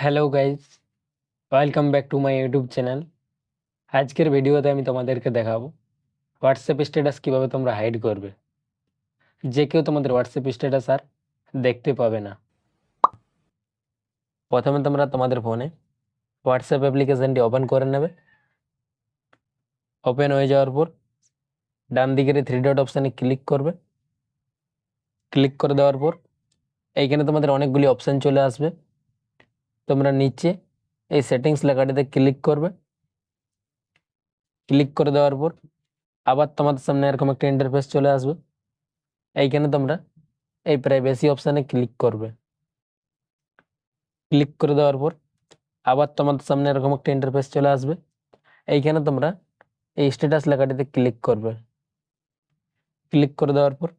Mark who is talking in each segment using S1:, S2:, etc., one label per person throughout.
S1: Hello guys, welcome back to my YouTube channel. আজকের ভিডিওতে আমি তোমাদেরকে দেখাবো হোয়াটসঅ্যাপ স্ট্যাটাস কিভাবে তোমরা হাইড করবে। যে কেউ তোমাদের হোয়াটসঅ্যাপ স্ট্যাটাস আর দেখতে পাবে না। প্রথমে তোমরা তোমাদের ফোনে হোয়াটসঅ্যাপ অ্যাপ্লিকেশনটি ওপেন করে নেবে। ওপেন হয়ে যাওয়ার পর ডান দিকের থ্রি ডট অপশানে ক্লিক করবে। ক্লিক করে দেওয়ার পর এইখানে তোমাদের অনেকগুলি অপশান চলে আসবে। তোমরা নিচে এই সেটিংস লেখাটিতে ক্লিক করবে। ক্লিক করে দেওয়ার পর আবার তোমাদের সামনে এরকম একটা ইন্টারফেস চলে আসবে। এইখানে তোমরা এই প্রাইভেসি অপশানে ক্লিক করবে। ক্লিক করে দেওয়ার পর আবার তোমাদের সামনে এরকম একটা ইন্টারফেস চলে আসবে। এইখানে তোমরা এই স্ট্যাটাস লেখাটিতে ক্লিক করবে। ক্লিক করে দেওয়ার পর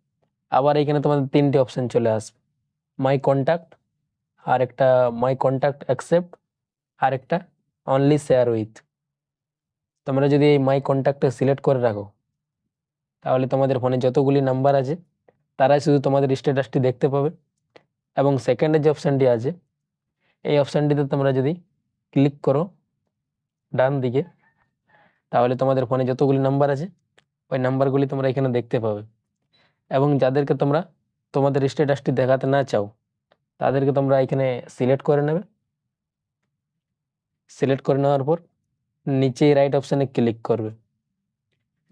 S1: আবার এইখানে তোমাদের তিনটি অপশান চলে আসবে, মাই কন্ট্যাক্ট, আর একটা মাই কন্ট্যাক্ট অ্যাকসেপ্ট, আর একটা অনলি শেয়ার উইথ। তোমরা যদি এই মাই কন্ট্যাক্টে সিলেক্ট করে রাখো তাহলে তোমাদের ফোনে যতগুলি নাম্বার আছে তারাই শুধু তোমাদের স্ট্যাটাসটি দেখতে পাবে। এবং সেকেন্ডের যে অপশানটি আছে এই অপশানটিতে তোমরা যদি ক্লিক করো ডান দিকে তাহলে তোমাদের ফোনে যতগুলি নাম্বার আছে ওই নাম্বারগুলি তোমরা এখানে দেখতে পাবে। এবং যাদেরকে তোমরা তোমাদের স্ট্যাটাসটি দেখাতে না চাও তাদেরকে তোমরা এখানে সিলেক্ট করে নেবে। সিলেক্ট করে নেওয়ার পর নিচে রাইট অপশানে ক্লিক করবে।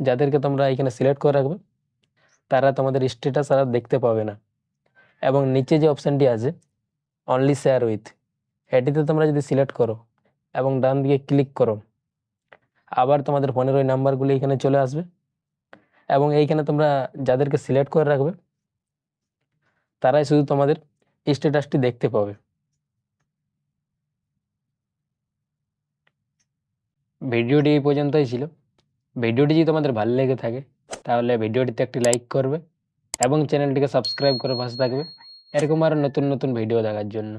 S1: যাদেরকে তোমরা এখানে সিলেক্ট করে রাখবে তারা তোমাদের স্ট্যাটাস আর দেখতে পাবে না। এবং নিচে যে অপশানটি আছে অনলি শেয়ার উইথ, এটিতে তোমরা যদি সিলেক্ট করো এবং ডান দিকে ক্লিক করো আবার তোমাদের ফোনের ওই নাম্বারগুলি এখানে চলে আসবে। এবং এইখানে তোমরা যাদেরকে সিলেক্ট করে রাখবে তারাই শুধু তোমাদের স্ট্যাটাসটি দেখতে পাবে। ভিডিওটি এই পর্যন্তই ছিল। ভিডিওটি যদি তোমাদের ভালো লেগে থাকে তাহলে ভিডিওটিতে একটি লাইক করবে এবং চ্যানেলটিকে সাবস্ক্রাইব করে পাশে থাকবে এরকম আরও নতুন নতুন ভিডিও দেখার জন্য।